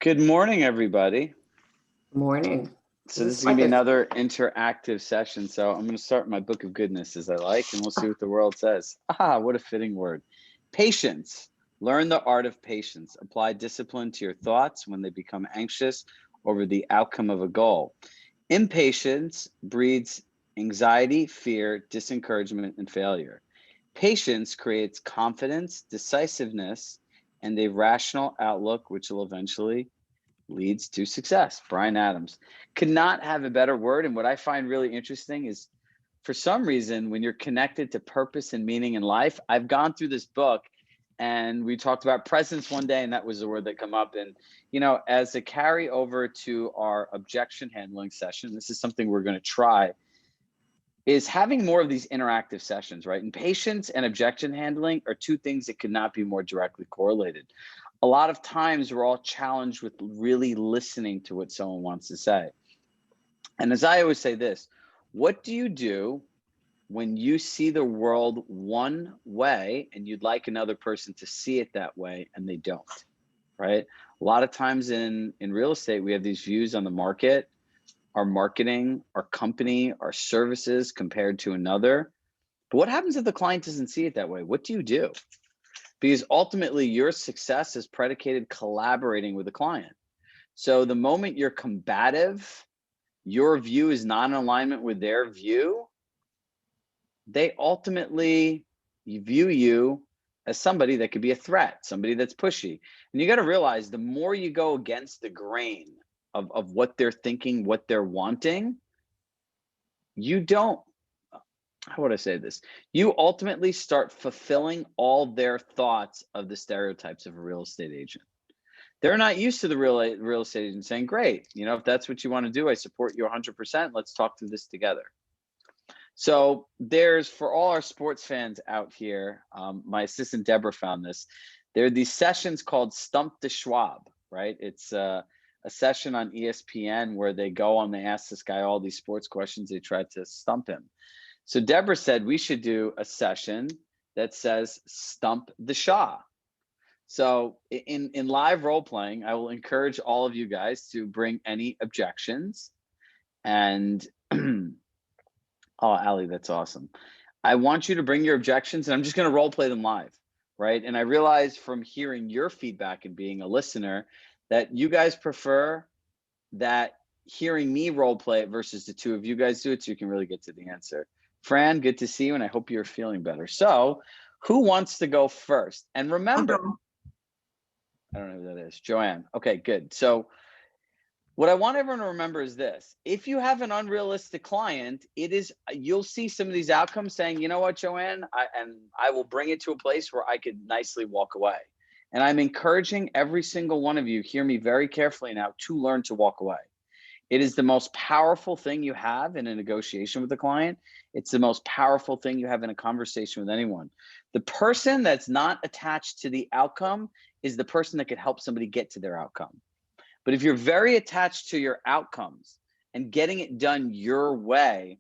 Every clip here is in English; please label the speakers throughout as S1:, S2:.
S1: Good morning, everybody.
S2: Morning.
S1: So this is going to be another interactive session. So I'm going to start my book of goodness as I like, and we'll see what the world says. What a fitting word. Patience. Learn the art of patience. Apply discipline to your thoughts when they become anxious over the outcome of a goal. Impatience breeds anxiety, fear, disencouragement, and failure. Patience creates confidence, decisiveness, and a rational outlook, which will eventually leads to success. Brian Adams could not have a better word. And what I find really interesting is, for some reason, when you're connected to purpose and meaning in life, I've gone through this book and we talked about presence one day, and that was the word that come up. And, as a carryover to our objection handling session, this is something we're going to try, is having more of these interactive sessions, right? And patience and objection handling are two things that could not be more directly correlated. A lot of times we're all challenged with really listening to what someone wants to say. And as I always say this, what do you do when you see the world one way and you'd like another person to see it that way and they don't, right? A lot of times in real estate, we have these views on the market, our marketing, our company, our services compared to another. But what happens if the client doesn't see it that way? What do you do? Because ultimately your success is predicated collaborating with the client. So the moment you're combative, your view is not in alignment with their view, they ultimately view you as somebody that could be a threat, somebody that's pushy. And you got to realize the more you go against the grain of what they're thinking, what they're wanting, you don't, how would I say this? You ultimately start fulfilling all their thoughts of the stereotypes of a real estate agent. They're not used to the real estate agent saying, great, if that's what you want to do, I support you 100%. Let's talk through this together. So there's, for all our sports fans out here, my assistant Deborah found this. There are these sessions called Stump the Schwab, right? It's a session on ESPN where they go on, they ask this guy all these sports questions, they try to stump him. So Deborah said we should do a session that says Stump the Shah. So in live role playing, I will encourage all of you guys to bring any objections. And oh, Ali, that's awesome. I want you to bring your objections, and I'm just going to role play them live, right? And I realize from hearing your feedback and being a listener that you guys prefer that hearing me role play it versus the two of you guys do it, so you can really get to the answer. Fran, good to see you, and I hope you're feeling better. So who wants to go first? And remember, I don't know who that is. Joanne. Okay, good. So what I want everyone to remember is this. If you have an unrealistic client, you'll see some of these outcomes saying, you know what, Joanne, I will bring it to a place where I could nicely walk away. And I'm encouraging every single one of you, hear me very carefully now, to learn to walk away. It is the most powerful thing you have in a negotiation with a client. It's the most powerful thing you have in a conversation with anyone. The person that's not attached to the outcome is the person that could help somebody get to their outcome. But if you're very attached to your outcomes and getting it done your way,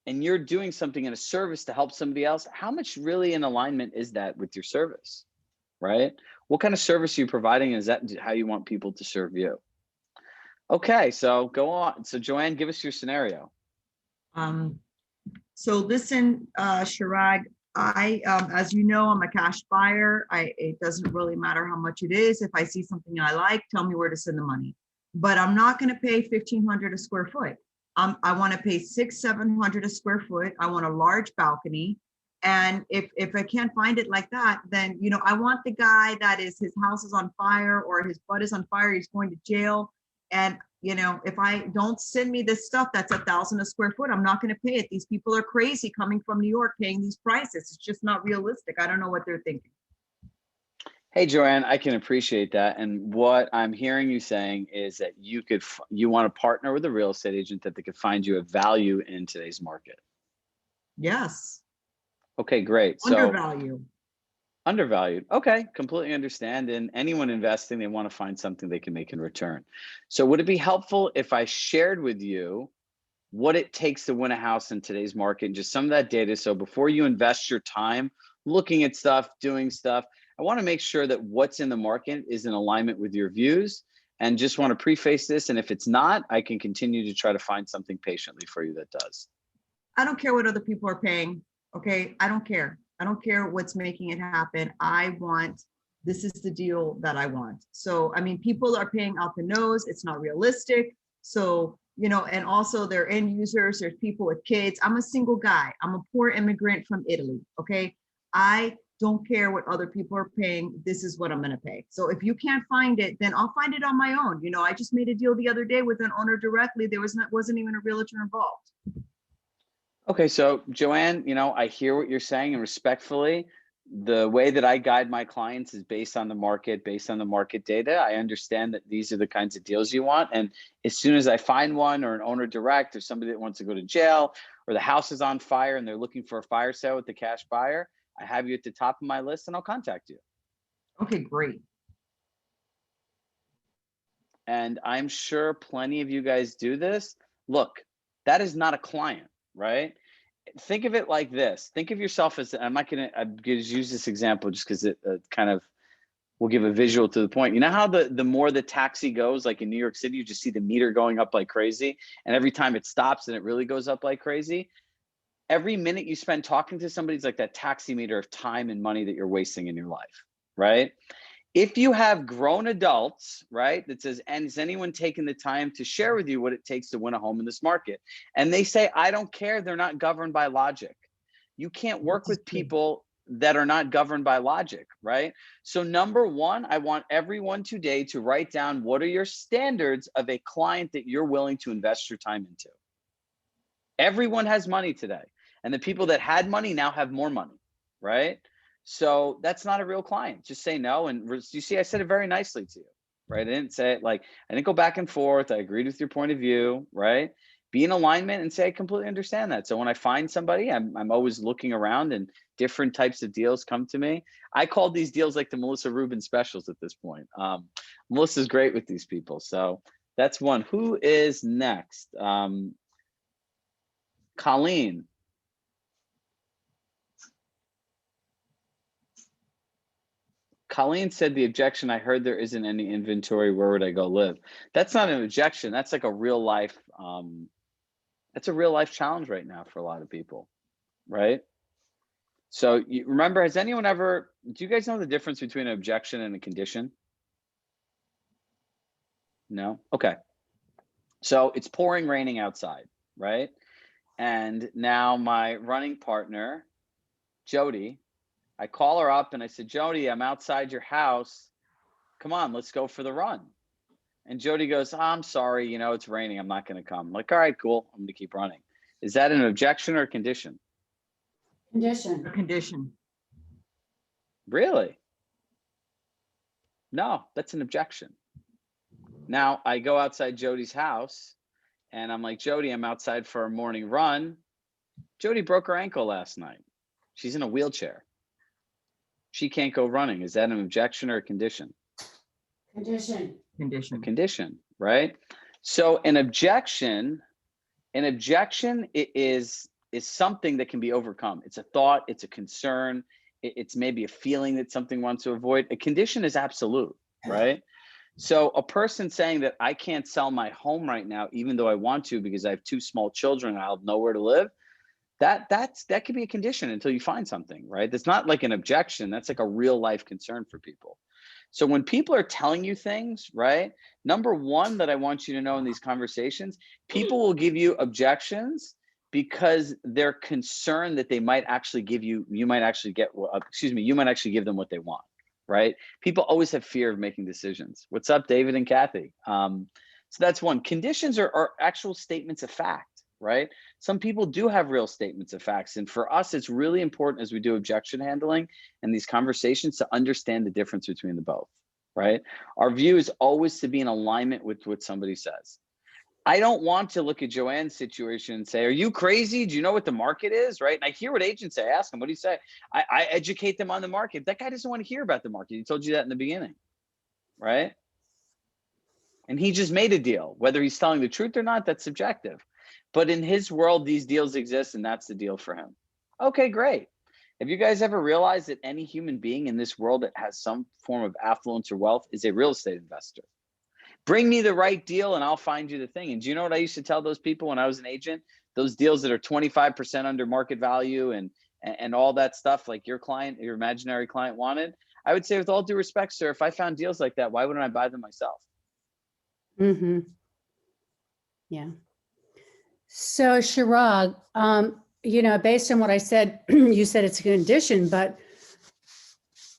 S1: and you're doing something in a service to help somebody else, how much really in alignment is that with your service, right? What kind of service are you providing? Is that how you want people to serve you? Okay, so go on. So Joanne, give us your scenario.
S2: So listen, Chirag, as you know, I'm a cash buyer. It doesn't really matter how much it is. If I see something I like, tell me where to send the money. But I'm not going to pay $1,500 a square foot. I want to pay $600-700 a square foot. I want a large balcony. And if I can't find it like that, then, I want the guy that his house is on fire or his butt is on fire, he's going to jail. And, if I don't send me this stuff that's $1,000 a square foot, I'm not going to pay it. These people are crazy coming from New York paying these prices. It's just not realistic. I don't know what they're thinking.
S1: Hey, Joanne, I can appreciate that. And what I'm hearing you saying is that you want to partner with a real estate agent that they could find you a value in today's market.
S2: Yes.
S1: Okay, great. Undervalued. Okay, completely understand. And anyone investing, they want to find something they can make in return. So would it be helpful if I shared with you what it takes to win a house in today's market and just some of that data? So before you invest your time looking at stuff, doing stuff, I want to make sure that what's in the market is in alignment with your views. And just want to preface this, and if it's not, I can continue to try to find something patiently for you that does.
S2: I don't care what other people are paying. Okay. I don't care. I don't care what's making it happen. This is the deal that I want. So, I mean, people are paying out the nose. It's not realistic. So, and also they're end users. There's people with kids. I'm a single guy. I'm a poor immigrant from Italy. Okay. I don't care what other people are paying. This is what I'm going to pay. So if you can't find it, then I'll find it on my own. I just made a deal the other day with an owner directly. There wasn't even a realtor involved.
S1: Okay, so Joanne, I hear what you're saying, and respectfully, the way that I guide my clients is based on the market data. I understand that these are the kinds of deals you want. And as soon as I find one, or an owner direct, or somebody that wants to go to jail, or the house is on fire and they're looking for a fire sale with the cash buyer, I have you at the top of my list and I'll contact you.
S2: Okay, great.
S1: And I'm sure plenty of you guys do this. Look, that is not a client, right? Think of it like this. Think of yourself as, I'm going to use this example just because it kind of will give a visual to the point. You know how the more the taxi goes, like in New York City, you just see the meter going up like crazy. And every time it stops and it really goes up like crazy. Every minute you spend talking to somebody is like that taxi meter of time and money that you're wasting in your life, right? If you have grown adults, right, that says, and is anyone taking the time to share with you what it takes to win a home in this market? And they say, I don't care. They're not governed by logic. You can't work with people that are not governed by logic, right? So number one, I want everyone today to write down what are your standards of a client that you're willing to invest your time into. Everyone has money today. And the people that had money now have more money, right? So that's not a real client. Just say no. And you see, I said it very nicely to you, right? I didn't say it like, I didn't go back and forth. I agreed with your point of view, right? Be in alignment and say, I completely understand that. So when I find somebody, I'm always looking around and different types of deals come to me. I call these deals like the Melissa Rubin specials at this point. Melissa's great with these people. So that's one. Who is next? Colleen. Colleen said the objection, I heard there isn't any inventory. Where would I go live? That's not an objection. That's like a real life, that's a real life challenge right now for a lot of people, right? So you remember, has anyone ever, do you guys know the difference between an objection and a condition? No? Okay. So it's pouring raining outside, right? And now my running partner, Jody, I call her up and I said, Jody, I'm outside your house. Come on, let's go for the run. And Jody goes, oh, I'm sorry, it's raining. I'm not going to come. I'm like, all right, cool. I'm going to keep running. Is that an objection or a condition?
S2: Condition. A condition.
S1: Really? No, that's an objection. Now I go outside Jody's house and I'm like, Jody, I'm outside for a morning run. Jody broke her ankle last night. She's in a wheelchair. She can't go running. Is that an objection or a condition?
S2: Condition. Condition.
S1: A condition, right? So an objection is something that can be overcome. It's a thought, it's a concern, it's maybe a feeling that something wants to avoid. A condition is absolute, right? So a person saying that I can't sell my home right now, even though I want to, because I have 2 small children and I'll have nowhere to live, that could be a condition until you find something, right? That's not like an objection. That's like a real life concern for people. So when people are telling you things, right? Number one that I want you to know in these conversations, people will give you objections because they're concerned that they might actually give you might actually give them what they want, right? People always have fear of making decisions. What's up, David and Kathy? So that's one. Conditions are actual statements of fact, right? Some people do have real statements of facts. And for us, it's really important as we do objection handling and these conversations to understand the difference between the both, right? Our view is always to be in alignment with what somebody says. I don't want to look at Joanne's situation and say, are you crazy? Do you know what the market is, right? And I hear what agents say. I ask them, what do you say? I educate them on the market. That guy doesn't want to hear about the market. He told you that in the beginning, right? And he just made a deal. Whether he's telling the truth or not, that's subjective. But in his world, these deals exist, and that's the deal for him. Okay, great. Have you guys ever realized that any human being in this world that has some form of affluence or wealth is a real estate investor? Bring me the right deal and I'll find you the thing. And do you know what I used to tell those people when I was an agent? Those deals that are 25% under market value and all that stuff, like your client, your imaginary client wanted. I would say, with all due respect, sir, if I found deals like that, why wouldn't I buy them myself?
S3: Mm-hmm. Yeah. So Chirag, based on what I said, you said it's a condition, but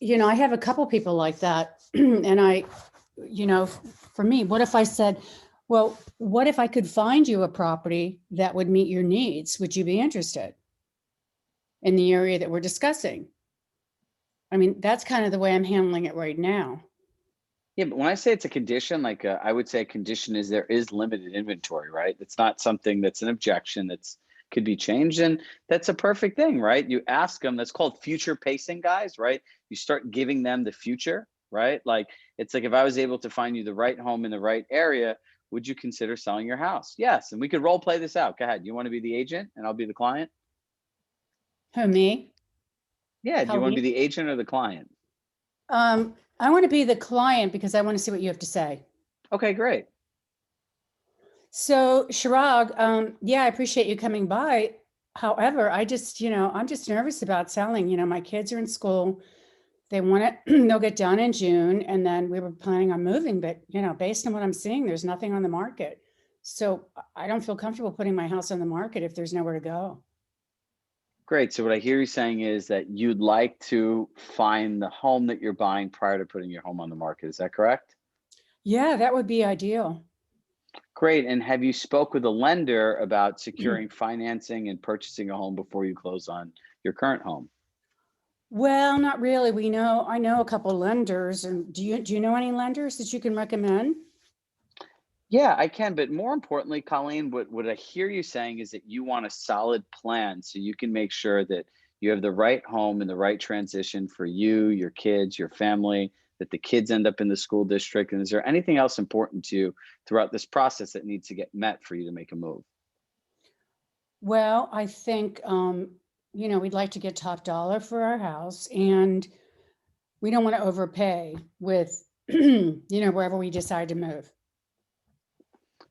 S3: I have a couple people like that. And for me, what if I said, well, what if I could find you a property that would meet your needs? Would you be interested in the area that we're discussing? I mean, that's kind of the way I'm handling it right now.
S1: Yeah, but when I say it's a condition, like I would say a condition is there is limited inventory, right? It's not something that's an objection that's could be changed, and that's a perfect thing, right? You ask them. That's called future pacing, guys, right? You start giving them the future, right? Like it's like if I was able to find you the right home in the right area, would you consider selling your house? Yes, and we could role play this out. Go ahead. You want to be the agent, and I'll be the client.
S3: Who, me?
S1: Yeah. Do
S3: How
S1: you want to
S3: we?
S1: be the agent or the client?
S3: I want to be the client because I want to see what you have to say.
S1: Okay, great.
S3: So Chirag, yeah, I appreciate you coming by. However, I'm just nervous about selling. My kids are in school. They want it, they'll get done in June. And then we were planning on moving, but based on what I'm seeing, there's nothing on the market. So I don't feel comfortable putting my house on the market if there's nowhere to go.
S1: Great. So what I hear you saying is that you'd like to find the home that you're buying prior to putting your home on the market. Is that correct?
S3: Yeah, that would be ideal.
S1: Great. And have you spoke with a lender about securing financing and purchasing a home before you close on your current home?
S3: Well, not really. I know a couple lenders. And do you know any lenders that you can recommend?
S1: Yeah, I can. But more importantly, Colleen, what I hear you saying is that you want a solid plan so you can make sure that you have the right home and the right transition for you, your kids, your family, that the kids end up in the school district. And is there anything else important to you throughout this process that needs to get met for you to make a move?
S3: Well, I think, we'd like to get top dollar for our house, and we don't want to overpay with, wherever we decide to move.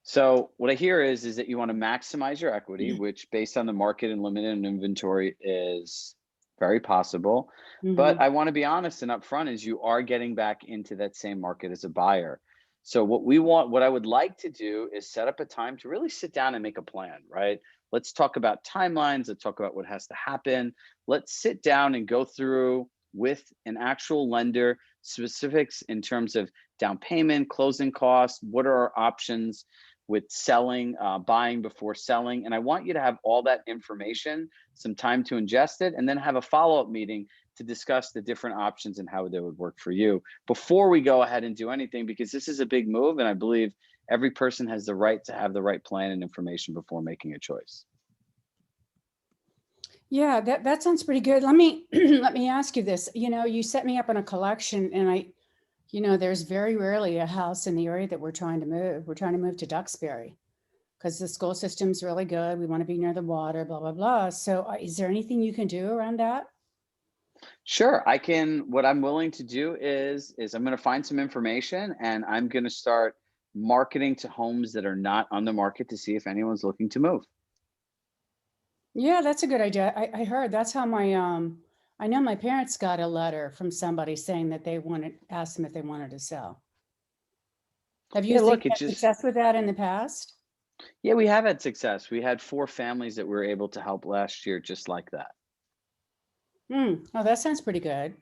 S1: So what I hear is that you want to maximize your equity, which based on the market and limited inventory is very possible. But
S3: Mhm.
S1: I want to be honest and upfront is you are getting back into that same market as a buyer. So what I would like to do is set up a time to really sit down and make a plan, right? Let's talk about timelines. Let's talk about what has to happen. Let's sit down and go through with an actual lender specifics in terms of down payment, closing costs, what are our options with selling, buying before selling. And I want you to have all that information, some time to ingest it, and then have a follow-up meeting to discuss the different options and how they would work for you before we go ahead and do anything, because this is a big move. And I believe every person has the right to have the right plan and information before making a choice.
S3: Yeah, that sounds pretty good. Let me let me ask you this. You set me up on a collection, and there's very rarely a house in the area that we're trying to move. We're trying to move to Duxbury because the school system's really good. We want to be near the water, blah, blah, blah. So is there anything you can do around that?
S1: Sure, I can. What I'm willing to do is I'm going to find some information and I'm going to start marketing to homes that are not on the market to see if anyone's looking to move.
S3: Yeah, that's a good idea. I heard that's how I know my parents got a letter from somebody saying that asked them if they wanted to sell. Have you
S1: Yeah, look,
S3: had success with that in the past?
S1: yeah, we have had success. We had 4 families that we were able to help last year just like that.
S3: Oh, that sounds pretty good.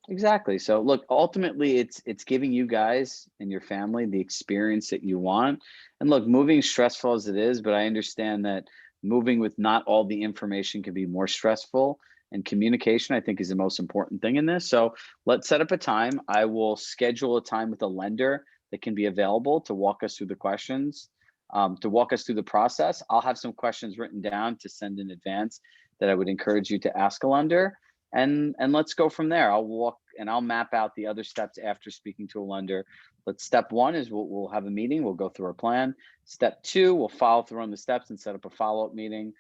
S1: Exactly. So look, ultimately it's giving you guys and your family the experience that you want. And look, moving is stressful as it is, but I understand that moving with not all the information can be more stressful. And communication, I think, is the most important thing in this. So let's set up a time. I will schedule a time with a lender that can be available to walk us through the questions, to walk us through the process. I'll have some questions written down to send in advance that I would encourage you to ask a lender, and let's go from there. I'll walk and I'll map out the other steps after speaking to a lender. But step one is we'll have a meeting. We'll go through our plan. Step two, we'll follow through on the steps and set up a follow-up meeting.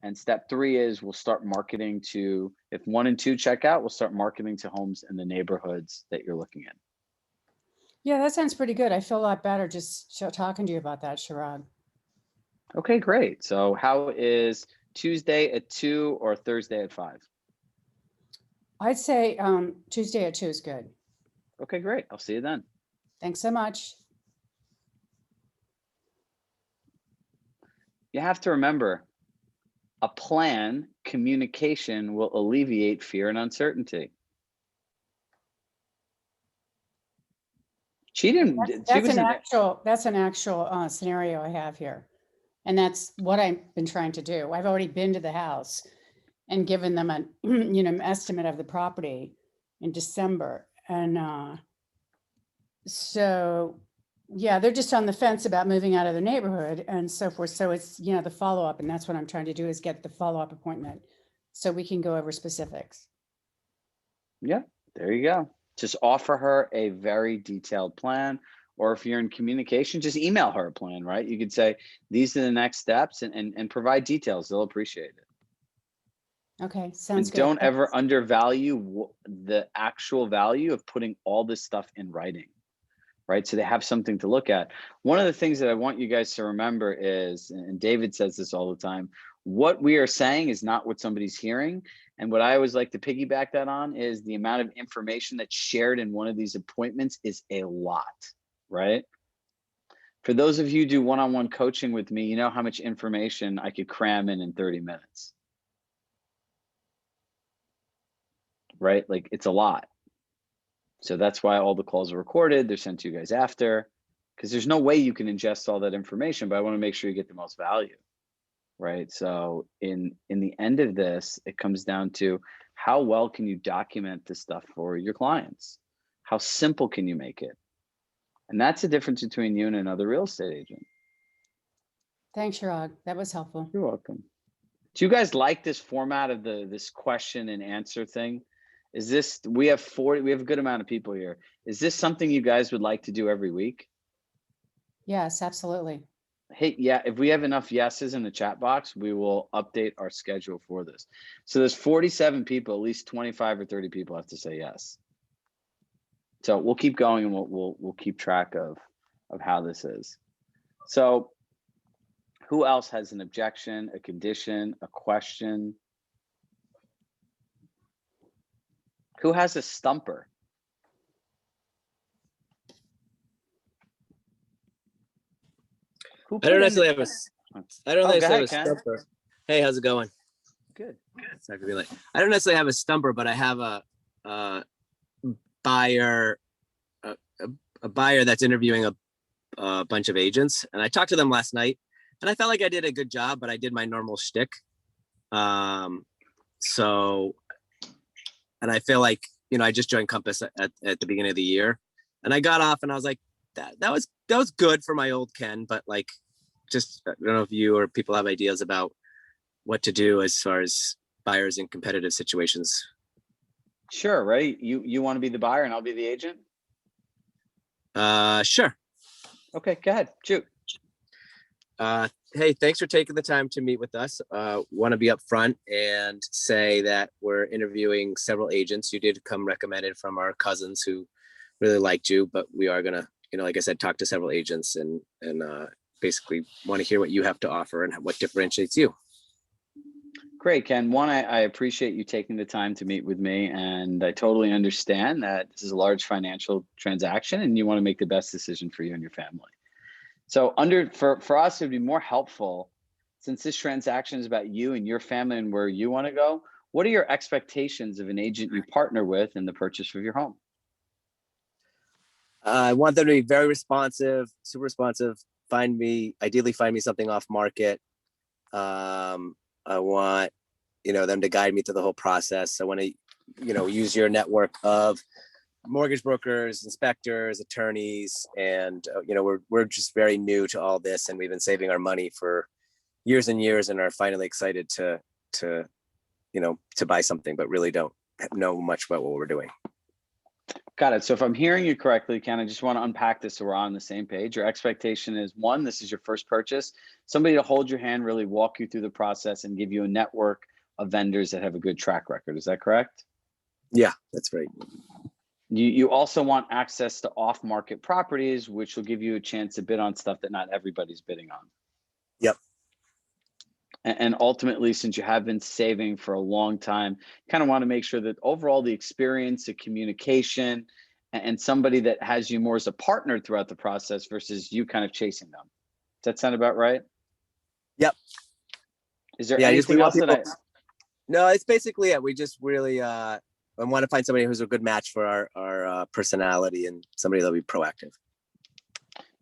S1: And step three is we'll start marketing to, if 1 and 2 check out, we'll start marketing to homes in the neighborhoods that you're looking at.
S3: Yeah, that sounds pretty good. I feel a lot better just talking to you about that, Chirag.
S1: Okay, great. So how is Tuesday at 2 or Thursday at 5?
S3: I'd say Tuesday at 2 is good.
S1: Okay, great. I'll see you then.
S3: Thanks so much.
S1: You have to remember, a plan, communication will alleviate fear and uncertainty. She
S3: That's
S1: was
S3: an
S1: in,
S3: actual scenario I have here. And that's what I've been trying to do. I've already been to the house and given them an estimate of the property in December. And so, yeah, they're just on the fence about moving out of the neighborhood and so forth. So it's, the follow-up, and that's what I'm trying to do is get the follow-up appointment so we can go over specifics.
S1: yeah, there you go. Just offer her a very detailed plan. Or if you're in communication, just email her a plan, right? You could say, these are the next steps and provide details. They'll appreciate it.
S3: Okay, sounds
S1: And
S3: good.
S1: don't ever undervalue the actual value of putting all this stuff in writing, right? So they have something to look at. One of the things that I want you guys to remember is, and David says this all the time, what we are saying is not what somebody's hearing. And what I always like to piggyback that on is the amount of information that's shared in one of these appointments is a lot, right? For those of you who do one-on-one coaching with me, you know how much information I could cram in 30 minutes, right? Like it's a lot. So that's why all the calls are recorded. They're sent to you guys after, because there's no way you can ingest all that information, but I want to make sure you get the most value, right? So in the end of this, it comes down to how well can you document this stuff for your clients? How simple can you make it? And that's the difference between you and another real estate agent.
S3: Thanks, Chirag. That was helpful.
S1: You're welcome. Do you guys like this format of this question and answer thing? Is this, we have a good amount of people here. Is this something you guys would like to do every week?
S3: Yes, absolutely.
S1: Hey, yeah, if we have enough yeses in the chat box, we will update our schedule for this. So there's 47 people, at least 25 or 30 people have to say yes. So we'll keep going and we'll keep track of how this is. So who else has an objection, a condition, a question? Who has a stumper?
S4: I don't necessarily have a stumper. Hey, how's it going?
S1: Good.
S4: It's not gonna be late. I don't necessarily have a stumper, but I have a buyer, a buyer that's interviewing a bunch of agents, and I talked to them last night, and I felt like I did a good job, but I did my normal shtick. So, and I feel like I just joined Compass at the beginning of the year, and I got off, and I was like, that was good for my old Ken, but like, just I don't know if you or people have ideas about what to do as far as buyers in competitive situations. Sure,
S1: right? You want to be the buyer and I'll be the agent?
S4: Sure.
S1: Okay, go ahead, shoot.
S4: Hey, thanks for taking the time to meet with us. Want to be upfront and say that we're interviewing several agents. You did come recommended from our cousins who really liked you, but we are gonna, like I said, talk to several agents and basically want to hear what you have to offer and what differentiates you.
S1: Great, Ken. One, I appreciate you taking the time to meet with me, and I totally understand that this is a large financial transaction and you want to make the best decision for you and your family. So for us, it would be more helpful, since this transaction is about you and your family and where you want to go. What are your expectations of an agent you partner with in the purchase of your home?
S4: I want them to be very responsive, super responsive. Ideally find me something off market. I want, them to guide me through the whole process. I want to, use your network of mortgage brokers, inspectors, attorneys, and we're just very new to all this, and we've been saving our money for years and years, and are finally excited to buy something, but really don't know much about what we're doing.
S1: Got it. So if I'm hearing you correctly, Ken, I just want to unpack this so we're on the same page. Your expectation is, one, this is your first purchase, somebody to hold your hand, really walk you through the process and give you a network of vendors that have a good track record. Is that correct?
S4: Yeah, that's right.
S1: You also want access to off-market properties, which will give you a chance to bid on stuff that not everybody's bidding on.
S4: Yep.
S1: And ultimately, since you have been saving for a long time, kind of want to make sure that overall the experience, the communication, and somebody that has you more as a partner throughout the process versus you kind of chasing them. Does that sound about right?
S4: Yep.
S1: Is there
S4: Yeah,
S1: anything else that
S4: No, it's basically it. We just really I want to find somebody who's a good match for our personality and somebody that'll be proactive.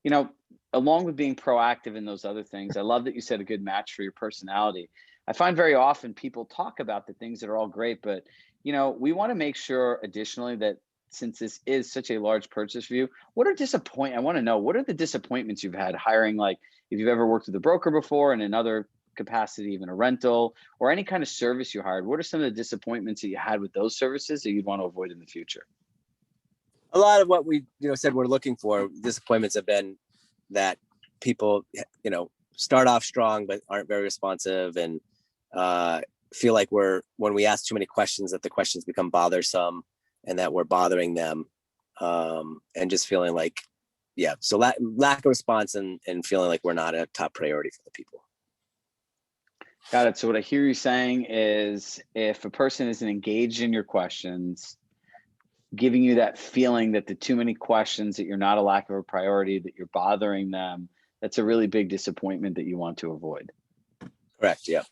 S1: You know, along with being proactive in those other things, I love that you said a good match for your personality. I find very often people talk about the things that are all great, but you know, we want to make sure additionally that since this is such a large purchase for you, I want to know, what are the disappointments you've had hiring, like if you've ever worked with a broker before in another capacity, even a rental or any kind of service you hired? What are some of the disappointments that you had with those services that you'd want to avoid in the future?
S4: A lot of what we said we're looking for, disappointments have been that people start off strong but aren't very responsive and feel like when we ask too many questions that the questions become bothersome and that we're bothering them, and just feeling like so lack of response and feeling like we're not a top priority for the people.
S1: Got it. So what I hear you saying is if a person isn't engaged in your questions, giving you that feeling that the too many questions, that you're not a lack of a priority, that you're bothering them, that's a really big disappointment that you want to avoid.
S4: Correct. Yeah.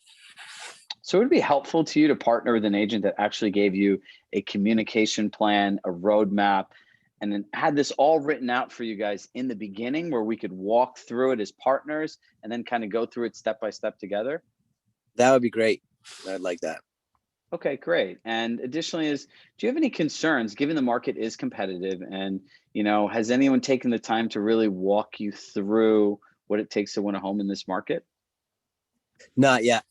S1: So it would be helpful to you to partner with an agent that actually gave you a communication plan, a roadmap, and then had this all written out for you guys in the beginning where we could walk through it as partners and then kind of go through it step by step together.
S4: That would be great. I'd like that.
S1: Okay, great. And additionally do you have any concerns given the market is competitive and, has anyone taken the time to really walk you through what it takes to win a home in this market?
S4: Not yet.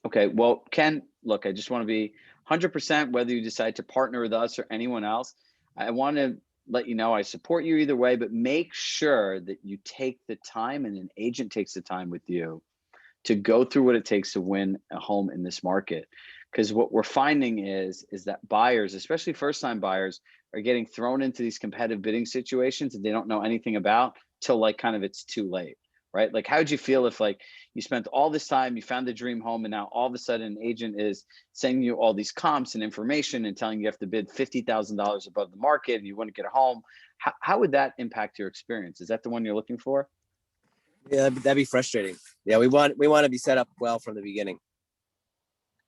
S1: Okay, well, Ken, look, I just want to be 100% whether you decide to partner with us or anyone else. I want to let you know I support you either way, but make sure that you take the time and an agent takes the time with you to go through what it takes to win a home in this market. Because what we're finding is that buyers, especially first-time buyers, are getting thrown into these competitive bidding situations that they don't know anything about till like kind of it's too late, right? Like, how would you feel if like you spent all this time, you found the dream home, and now all of a sudden an agent is sending you all these comps and information and telling you have to bid $50,000 above the market and you want to get a home? How would that impact your experience? Is that the one you're looking for?
S4: Yeah, that'd be frustrating. Yeah, we want to be set up well from the beginning.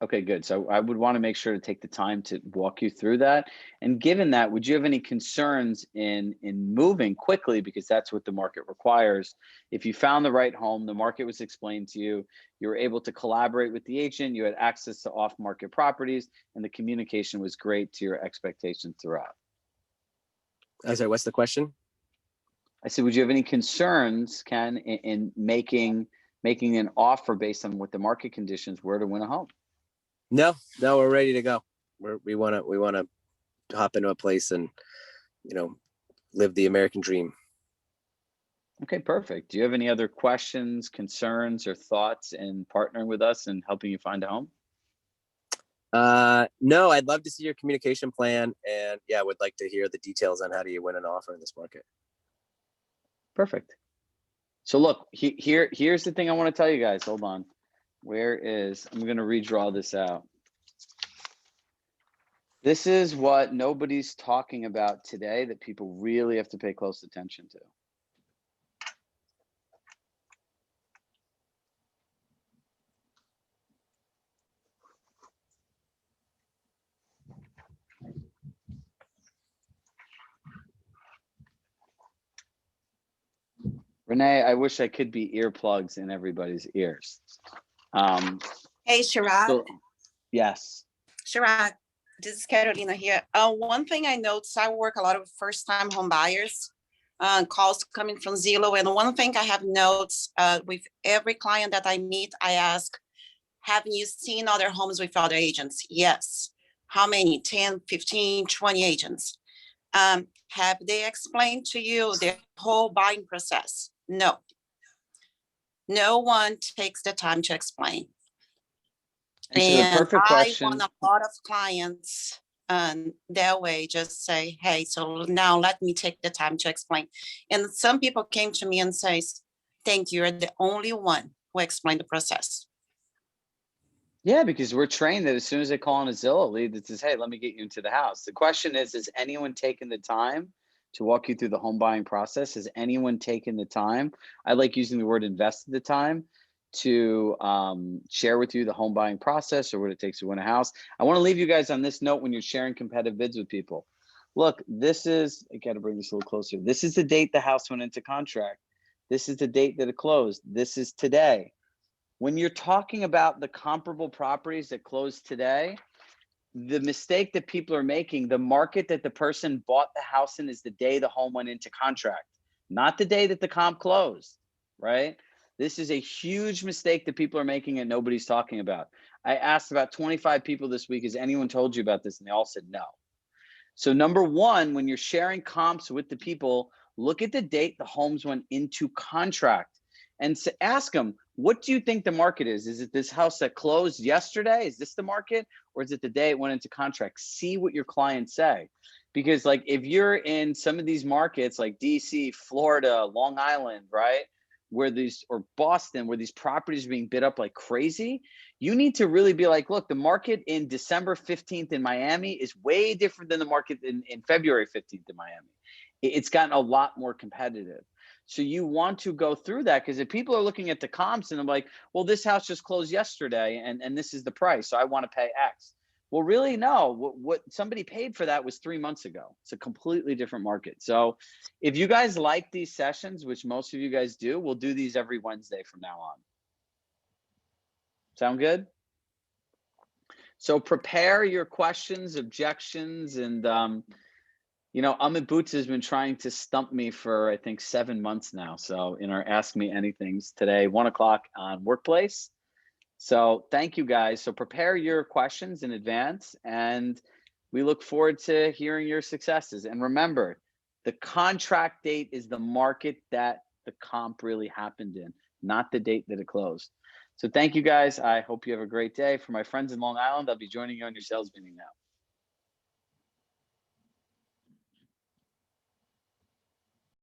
S1: Okay, good. So I would want to make sure to take the time to walk you through that. And given that, would you have any concerns in moving quickly, because that's what the market requires? If you found the right home, the market was explained to you, you were able to collaborate with the agent, you had access to off-market properties, and the communication was great to your expectations throughout.
S4: I'm sorry, what's the question?
S1: I said, would you have any concerns, Ken, in making an offer based on what the market conditions were to win a home?
S4: No, we're ready to go. We want to hop into a place and, live the American dream.
S1: Okay, perfect. Do you have any other questions, concerns, or thoughts in partnering with us and helping you find a home?
S4: No, I'd love to see your communication plan, and I would like to hear the details on how do you win an offer in this market.
S1: Perfect. So look, here's the thing I want to tell you guys. Hold on. I'm going to redraw this out. This is what nobody's talking about today that people really have to pay close attention to. Renee, I wish I could be earplugs in everybody's ears.
S5: Hey, Chirag.
S1: Yes.
S5: Chirag, this is Carolina here. One thing I noticed, I work a lot with first-time home buyers, calls coming from Zillow. And one thing I have noticed with every client that I meet, I ask, have you seen other homes with other agents? Yes. How many? 10, 15, 20 agents. Have they explained to you the whole buying process? No. No one takes the time to explain.
S1: And so the perfect question.
S5: I want a lot of clients that way, just say, hey, so now let me take the time to explain. And some people came to me and says, thank you, you're the only one who explained the process.
S1: Yeah, because we're trained that as soon as they call on a Zillow lead that says, hey, let me get you into the house. The question is, has anyone taken the time to walk you through the home buying process? Has anyone taken the time? I like using the word invested the time to share with you the home buying process or what it takes to win a house. I want to leave you guys on this note when you're sharing competitive bids with people. Look, this is, I got to bring this a little closer. This is the date the house went into contract. This is the date that it closed. This is today. When you're talking about the comparable properties that closed today, the mistake that people are making, the market that the person bought the house in is the day the home went into contract, not the day that the comp closed, right? This is a huge mistake that people are making and nobody's talking about. I asked about 25 people this week, has anyone told you about this? And they all said no. So number one, when you're sharing comps with the people, look at the date the homes went into contract and ask them, what do you think the market is? Is it this house that closed yesterday? Is this the market? Or is it the day it went into contract? See what your clients say. Because like if you're in some of these markets like DC, Florida, Long Island, right? Where these, or Boston, where these properties are being bid up like crazy, you need to really be like, look, the market in December 15th in Miami is way different than the market in February 15th in Miami. It's gotten a lot more competitive. So you want to go through that, because if people are looking at the comps and I'm like, well, this house just closed yesterday and this is the price, so I want to pay X. Well, really, no, what somebody paid for that was 3 months ago. It's a completely different market. So if you guys like these sessions, which most of you guys do, we'll do these every Wednesday from now on. Sound good? So prepare your questions, objections, and you know, Amit Boots has been trying to stump me for, I think, 7 months now. So in our Ask Me Anythings today, 1 o'clock on Workplace. So thank you guys. So prepare your questions in advance and we look forward to hearing your successes. And remember, the contract date is the market that the comp really happened in, not the date that it closed. So thank you guys. I hope you have a great day. For my friends in Long Island, I'll be joining you on your sales meeting now.